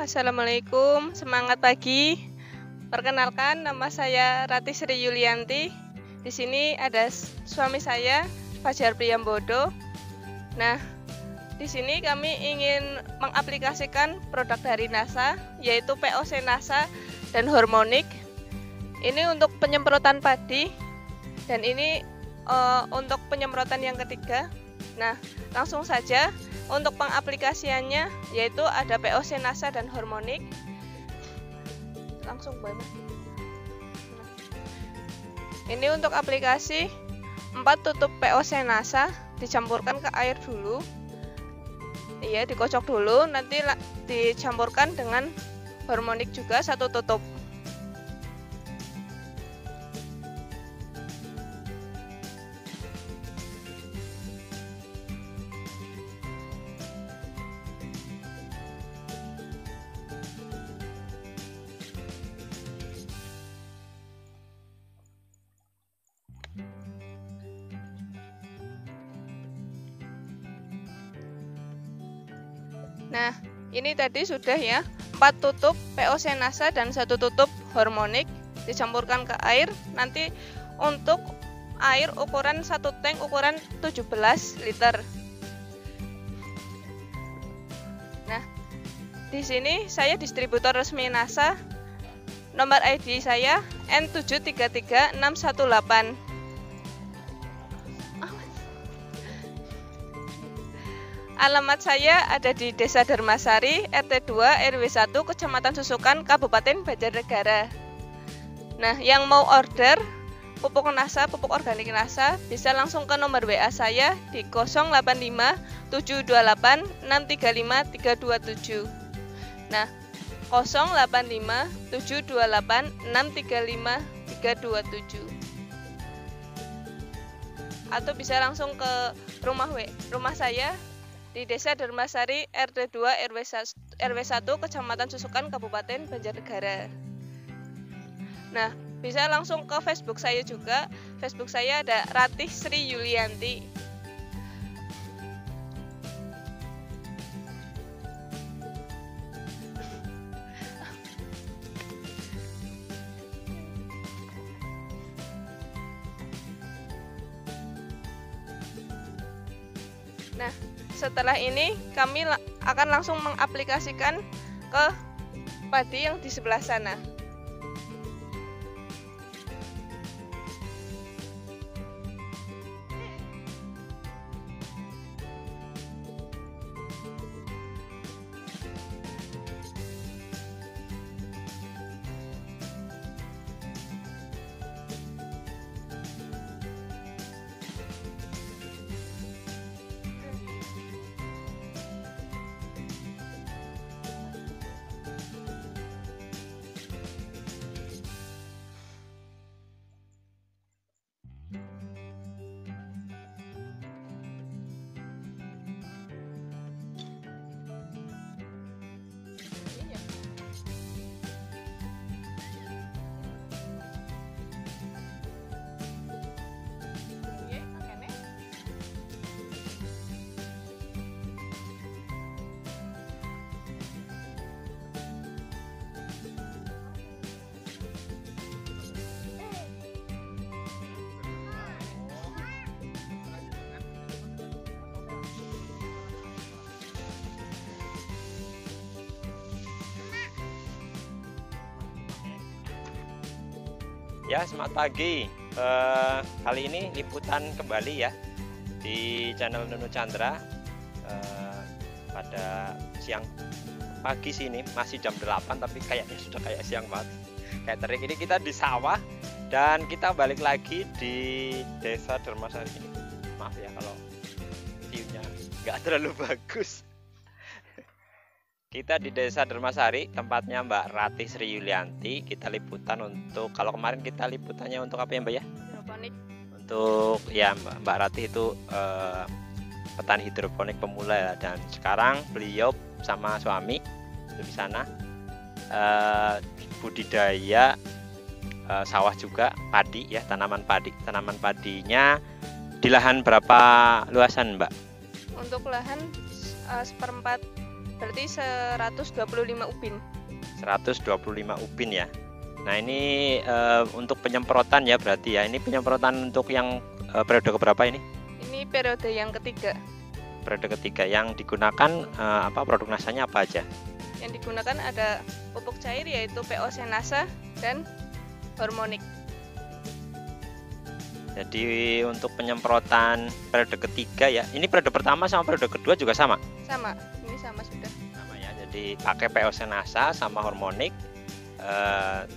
Assalamualaikum, semangat pagi. Perkenalkan, nama saya Ratih Sri Yulianti. Di sini ada suami saya, Fajar Priyambodo. Nah, di sini kami ingin mengaplikasikan produk dari NASA, yaitu POC NASA dan Hormonik. Ini untuk penyemprotan padi, dan ini untuk penyemprotan yang ketiga. Nah, langsung saja. Untuk pengaplikasiannya yaitu ada POC NASA dan Hormonik. Langsung banget. Ini untuk aplikasi 4 tutup POC NASA dicampurkan ke air dulu. Iya, dikocok dulu, nanti dicampurkan dengan Hormonik juga 1 tutup. Nah, ini tadi sudah ya, 4 tutup POC NASA dan 1 tutup Hormonik dicampurkan ke air. Nanti untuk air ukuran 1 tank ukuran 17 liter. Nah, di sini saya distributor resmi NASA. Nomor ID saya N733618. Alamat saya ada di Desa Dharmasari, RT 2, RW 1, Kecamatan Susukan, Kabupaten Banjarnegara. Nah, yang mau order pupuk NASA, pupuk organik NASA, bisa langsung ke nomor WA saya di 085 728 635 327. Nah, 085 728 635 327. Atau bisa langsung ke rumah saya di Desa Dharmasari, RT 2, RW 1, Kecamatan Susukan, Kabupaten Banjarnegara. Nah, bisa langsung ke Facebook saya juga. Facebook saya ada Ratih Sri Yulianti. Nah, setelah ini kami akan langsung mengaplikasikan ke padi yang di sebelah sana. Ya, selamat pagi. Kali ini liputan kembali ya di channel Nunu Chandra. Pada siang pagi sini masih jam 8, tapi kayaknya sudah kayak siang banget. Kayak terik. Ini kita di sawah dan kita balik lagi di Desa Dharmasari ini. Maaf ya kalau view-nya nggak terlalu bagus. Kita di Desa Dharmasari, tempatnya Mbak Ratih Sri Yulianti. Kita liputan untuk, kalau kemarin kita liputannya untuk apa ya Mbak ya? Hidroponik. Untuk ya Mbak Ratih itu petani hidroponik pemula ya. Dan sekarang beliau sama suami di sana budidaya sawah juga, padi ya, tanaman padi. Tanaman padinya di lahan berapa luasan Mbak? Untuk lahan 1/4 berarti 125 ubin. 125 ubin ya. Nah ini untuk penyemprotan ya berarti ya. Ini penyemprotan untuk yang periode keberapa ini? Ini periode yang ketiga. Periode ketiga. Yang digunakan produk nasanya apa aja? Yang digunakan ada pupuk cair yaitu POC Nasa dan hormonik. Jadi untuk penyemprotan periode ketiga ya. Ini periode pertama sama periode kedua juga sama? Sama, ini sama sudah. Sama ya. Jadi pakai POC Nasa sama hormonik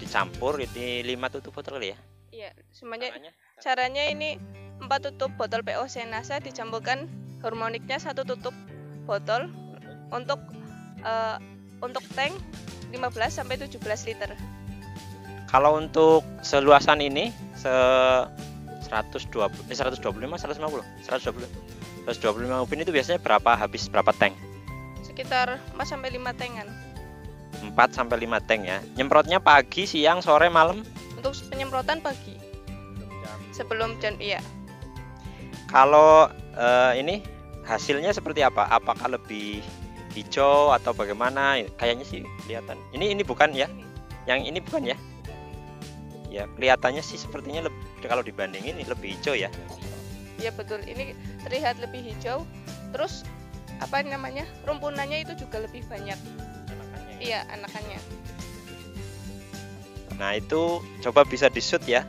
dicampur. Ini 5 tutup botol kali ya? Iya, semuanya. Caranya ini 4 tutup botol POC Nasa dicampurkan hormoniknya 1 tutup botol untuk tank 15 sampai 17 liter. Kalau untuk seluasan ini 125 150 125 ubin itu biasanya habis berapa tank? Sekitar 4 sampai 5 tankan. 4 sampai 5 tank ya. Nyemprotnya pagi, siang, sore, malam? Untuk penyemprotan pagi. Sebelum jam iya. Kalau ini hasilnya seperti apa? Apakah lebih hijau atau bagaimana? Kayaknya sih kelihatan. Ini bukan ya? Yang ini bukan ya? Ya kelihatannya sih sepertinya kalau dibandingin ini lebih hijau ya. Iya betul, ini terlihat lebih hijau. Terus rumpunannya itu juga lebih banyak. Anakannya, ya? Iya, anakannya. Nah itu coba bisa di shoot ya,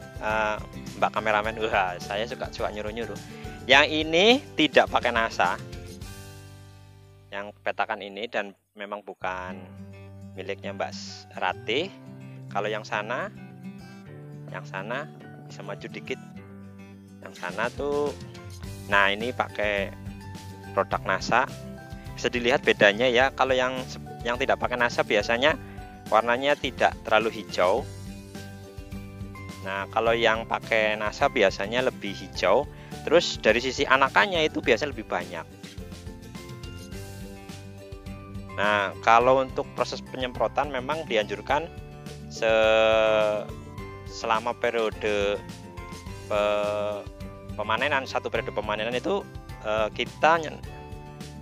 Mbak kameramen. Wah, saya suka nyuruh-nyuruh. Yang ini tidak pakai NASA, yang petakan ini, dan memang bukan miliknya Mbak Ratih. Kalau yang sana bisa maju dikit. Yang sana tuh, nah ini pakai produk NASA. Bisa dilihat bedanya ya. Kalau yang tidak pakai NASA biasanya warnanya tidak terlalu hijau. Nah kalau yang pakai NASA biasanya lebih hijau. Terus dari sisi anakannya itu biasanya lebih banyak. Nah kalau untuk proses penyemprotan memang dianjurkan selama periode pemanenan, 1 periode pemanenan itu kita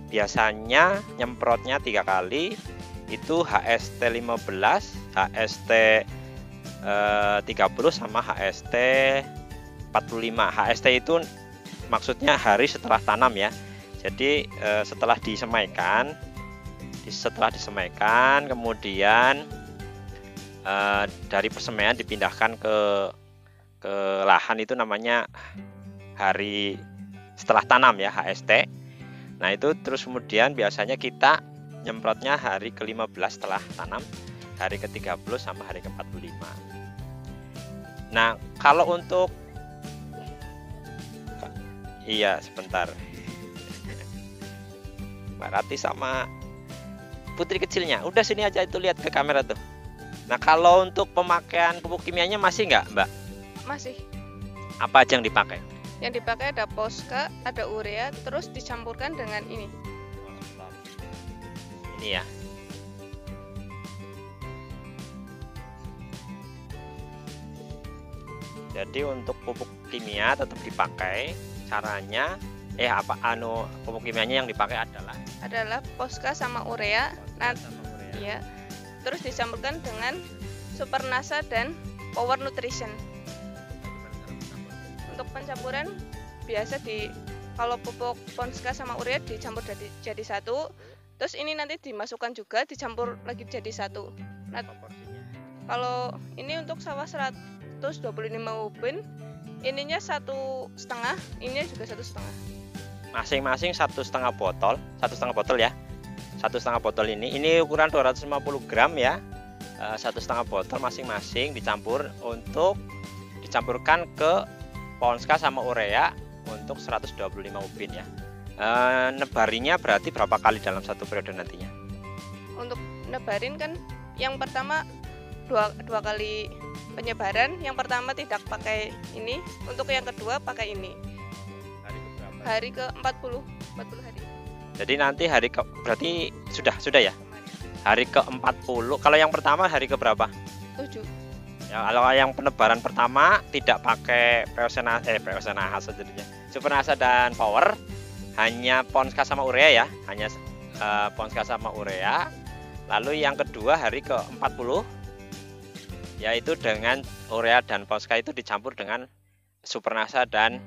biasanya nyemprotnya 3 kali. Itu HST 15, HST 30 sama HST 45. HST itu maksudnya hari setelah tanam ya. Jadi setelah disemaikan kemudian dari persemaian dipindahkan ke lahan, itu namanya hari setelah tanam ya, HST. Nah itu terus kemudian biasanya kita nyemprotnya hari ke-15 setelah tanam, hari ke-30 sama hari ke-45. Nah kalau untuk sebentar Mbak Rati sama putri kecilnya udah sini aja, itu lihat ke kamera tuh. Nah kalau untuk pemakaian pupuk kimianya masih nggak Mbak? Masih. Apa aja yang dipakai? Yang dipakai ada Posca, ada urea, terus dicampurkan dengan ini. Ini ya. Jadi untuk pupuk kimia tetap dipakai. Caranya pupuk kimianya yang dipakai adalah Posca sama urea. Iya. Terus dicampurkan dengan Super Nasa dan Power Nutrition. Untuk pencampuran biasa kalau pupuk Posca sama urea dicampur jadi satu. Terus ini nanti dimasukkan juga, dicampur lagi jadi satu. Nah, kalau ini untuk sawah 125 ubin, ininya 1,5, ininya juga 1,5. Masing-masing 1,5 botol ya. 1,5 botol ini ukuran 250 gram ya. 1,5 botol masing-masing dicampurkan ke Posca sama urea untuk 125 ubin ya. Nebarinya berarti berapa kali dalam 1 periode nantinya? Untuk nebarin kan yang pertama dua kali penyebaran. Yang pertama tidak pakai ini, untuk yang kedua pakai ini. Hari ke 40 hari. Jadi nanti berarti sudah ya? Hari ke 40. Kalau yang pertama hari ke berapa? 7. Ya, kalau yang penebaran pertama tidak pakai POC Nasa jadinya. Super Nasa dan Power, hanya Posca sama urea ya, hanya Ponska sama urea. Lalu yang kedua hari ke-40 yaitu dengan urea dan Ponska itu dicampur dengan Supernasa dan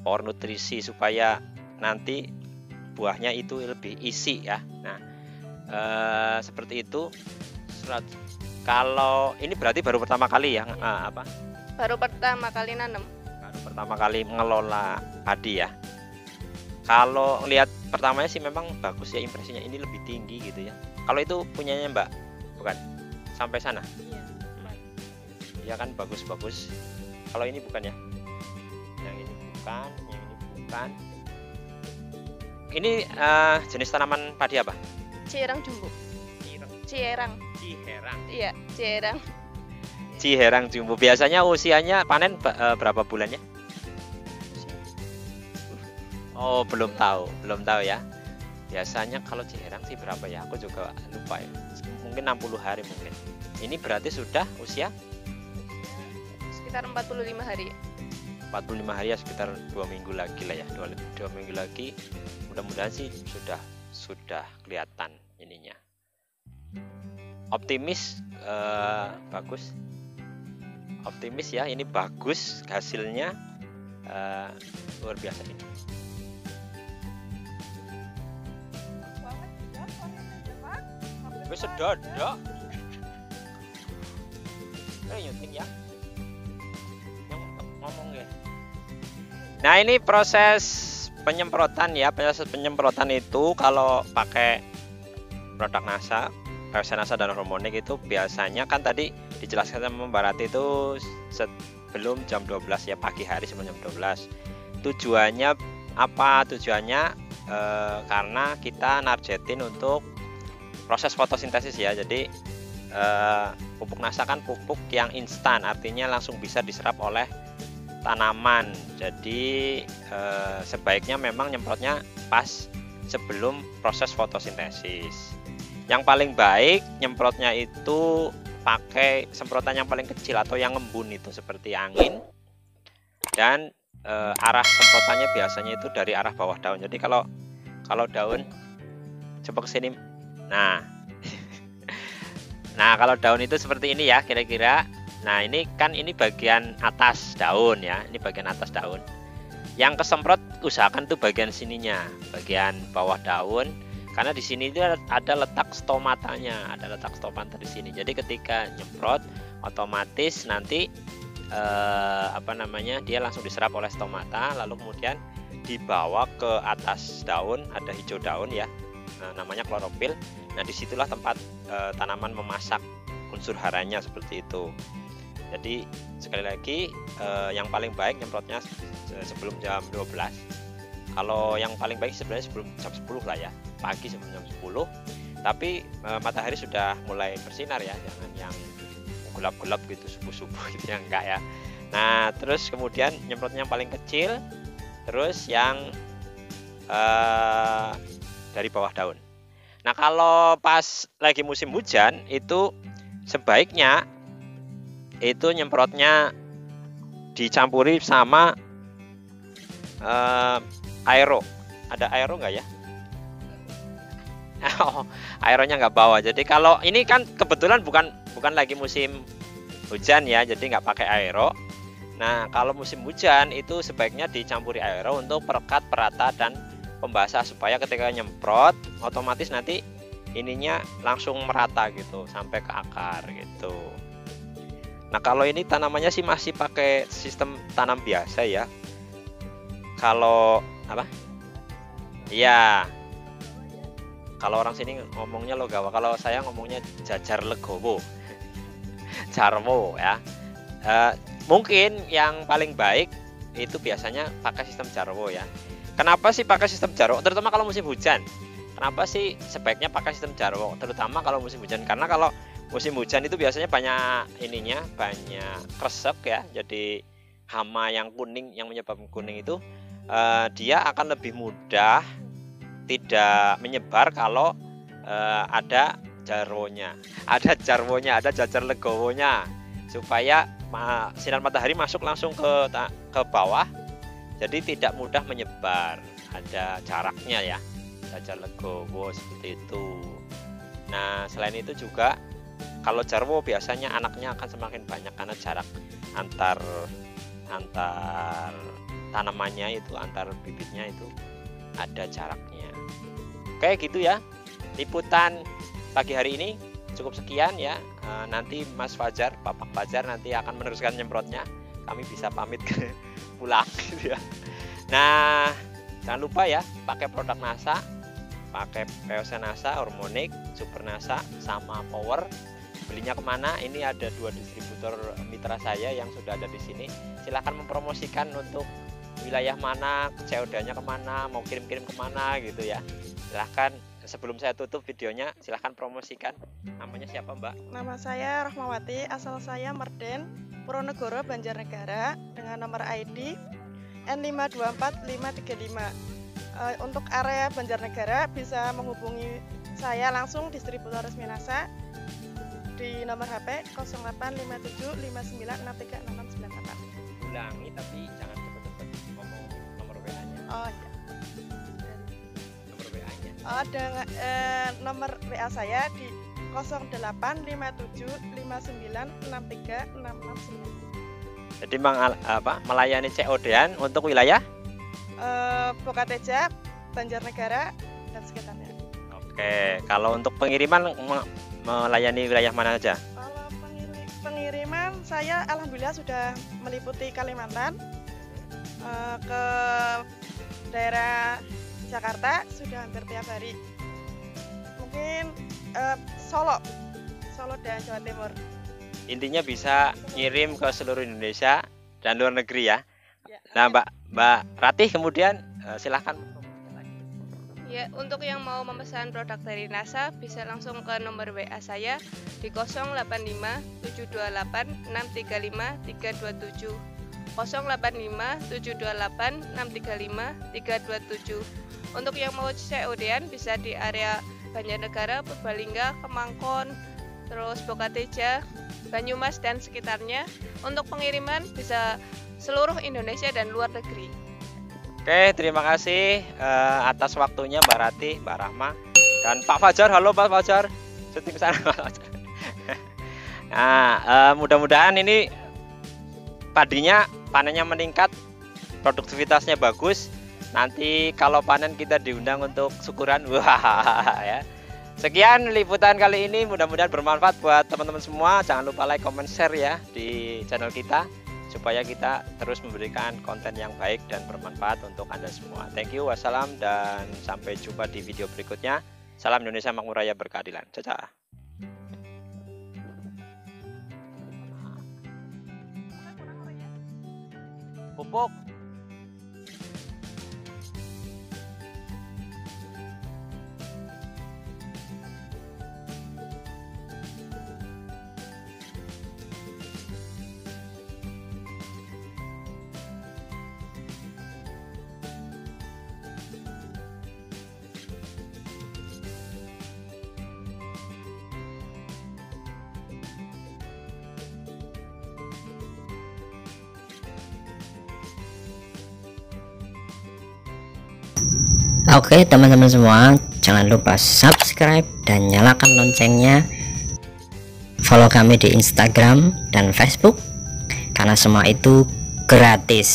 Power Nutrisi supaya nanti buahnya itu lebih isi ya. Nah, seperti itu. Kalau ini berarti baru pertama kali ya Baru pertama kali nanam. Baru pertama kali mengelola padi ya. Kalau lihat pertamanya sih memang bagus ya, impresinya ini lebih tinggi gitu ya. Kalau itu punyanya Mbak, bukan? Sampai sana? Iya. Ya kan bagus-bagus. Kalau ini bukan ya? Yang ini bukan, yang ini bukan. Ini jenis tanaman padi apa? Ciherang jumbo. Ciherang. Ciherang. Iya, ciherang. Ciherang jumbo. Biasanya usianya panen berapa bulannya? Oh, belum tahu ya. Biasanya kalau Ciherang sih berapa ya? Aku juga lupa ya. Mungkin 60 hari mungkin. Ini berarti sudah usia Sekitar 45 hari. 45 hari ya, sekitar 2 minggu lagi lah ya. 2 minggu lagi. Mudah-mudahan sih sudah kelihatan ininya. Optimis, bagus. Optimis ya, ini bagus hasilnya, luar biasa ini. Wis sedot. Nyuting ya. Yang ngomong ya. Nah, ini proses penyemprotan ya. Proses penyemprotan itu kalau pakai produk NASA, NASA dan Hormonik itu biasanya kan tadi dijelaskan sama Mbak Rati itu sebelum jam 12 ya, pagi hari sebelum jam 12. Tujuannya apa? Tujuannya karena kita nargetin untuk proses fotosintesis ya. Jadi pupuk NASA kan pupuk yang instan, artinya langsung bisa diserap oleh tanaman. Jadi sebaiknya memang nyemprotnya pas sebelum proses fotosintesis. Yang paling baik nyemprotnya itu pakai semprotan yang paling kecil atau yang ngembun itu seperti angin. Dan arah semprotannya biasanya itu dari arah bawah daun. Jadi kalau daun coba kesini. Nah, kalau daun itu seperti ini ya kira-kira. Nah, ini bagian atas daun ya. Ini bagian atas daun. Yang kesemprot usahakan tuh bagian sininya, bagian bawah daun. Karena di sini itu ada letak stomatanya, ada letak stomata di sini. Jadi ketika nyemprot otomatis nanti dia langsung diserap oleh stomata, lalu kemudian dibawa ke atas daun, ada hijau daun ya. Namanya klorofil. Nah, disitulah tempat tanaman memasak unsur haranya seperti itu. Jadi sekali lagi yang paling baik nyemprotnya sebelum jam 12. Kalau yang paling baik sebenarnya sebelum jam 10 lah ya, pagi sebelum jam 10. Tapi matahari sudah mulai bersinar ya, jangan yang gelap-gelap gitu subuh-subuh gitu ya, enggak ya. Nah, terus kemudian nyemprotnya yang paling kecil, terus yang dari bawah daun. Nah, kalau pas lagi musim hujan itu sebaiknya itu nyemprotnya dicampuri sama aero. Ada aero nggak ya? Oh, aeronya nggak bawa. Jadi kalau ini kan kebetulan bukan lagi musim hujan ya, jadi nggak pakai aero. Nah, kalau musim hujan itu sebaiknya dicampuri aero untuk perekat, perata, dan pembasah supaya ketika nyemprot otomatis nanti ininya langsung merata gitu sampai ke akar gitu. Nah, kalau ini tanamannya sih masih pakai sistem tanam biasa ya. Kalau apa? Iya. Kalau orang sini ngomongnya logawa, kalau saya ngomongnya jajar legowo. Jarwo ya. Mungkin yang paling baik itu biasanya pakai sistem jarwo ya. Kenapa sih pakai sistem jarwo? Terutama kalau musim hujan. Kenapa sih sebaiknya pakai sistem jarwo? Terutama kalau musim hujan. Karena kalau musim hujan itu biasanya banyak kresek ya. Jadi hama yang kuning yang menyebabkan kuning itu dia akan lebih mudah tidak menyebar kalau ada jarwonya. Ada jajar legowonya supaya sinar matahari masuk langsung ke bawah. Jadi tidak mudah menyebar, ada jaraknya ya, Fajar Legowo seperti itu. Nah, selain itu juga kalau Jarwo biasanya anaknya akan semakin banyak karena jarak antar tanamannya itu, antar bibitnya itu ada jaraknya. Oke, gitu ya. Liputan pagi hari ini cukup sekian ya. Nanti Mas Fajar, Bapak Fajar nanti akan meneruskan nyemprotnya. Kami bisa pamit pulang gitu ya. Nah, jangan lupa ya, pakai produk NASA, pakai POC NASA, Hormonic, Super NASA, sama Power. Belinya kemana? Ini ada 2 distributor mitra saya yang sudah ada di sini. Silahkan mempromosikan untuk wilayah mana, COD-nya kemana, mau kirim-kirim kemana gitu ya. Silahkan, sebelum saya tutup videonya, silahkan promosikan. Namanya siapa, Mbak? Nama saya Rahmawati, asal saya Merden, Purwonegoro, Banjarnegara, dengan nomor ID N524535. Untuk area Banjarnegara bisa menghubungi saya langsung, distributor resmi NASA, di nomor HP 085759636698. Ulangi tapi jangan cepet-cepet ngomong nomor WA-nya. Oh iya. Nomor WA-nya. Nomor WA saya di 085759636699. Jadi melayani COD-an untuk wilayah Bokateja, Banjarnegara, dan sekitarnya. Oke, kalau untuk pengiriman melayani wilayah mana saja? Kalau pengiriman saya alhamdulillah sudah meliputi Kalimantan, ke daerah Jakarta sudah hampir tiap hari. Mungkin Solo dan Jawa Timur. Intinya bisa ngirim ke seluruh Indonesia dan luar negeri ya. Ya. Nah, Mbak Ratih kemudian silahkan. Ya, untuk yang mau memesan produk dari NASA bisa langsung ke nomor WA saya di 085728635327. 085728635327. Untuk yang mau COD-an bisa di area Banjarnegara, Purbalingga, Kemangkon, terus Bokateja, Banyumas dan sekitarnya. Untuk pengiriman bisa seluruh Indonesia dan luar negeri. Oke, terima kasih atas waktunya Mbak Ratih, Mbak Rahma, dan Pak Fajar. Halo Pak Fajar, syuting sana Pak Fajar. Nah, mudah-mudahan ini panennya meningkat, produktivitasnya bagus. Nanti kalau panen kita diundang untuk syukuran, wah ya. Sekian liputan kali ini, mudah-mudahan bermanfaat buat teman-teman semua. Jangan lupa like, comment, share ya di channel kita, supaya kita terus memberikan konten yang baik dan bermanfaat untuk Anda semua. Thank you, wassalam, dan sampai jumpa di video berikutnya. Salam Indonesia Makmur Raya Berkeadilan. Caca. Pupuk. Oke teman-teman semua, jangan lupa subscribe dan nyalakan loncengnya. Follow kami di Instagram dan Facebook, karena semua itu gratis.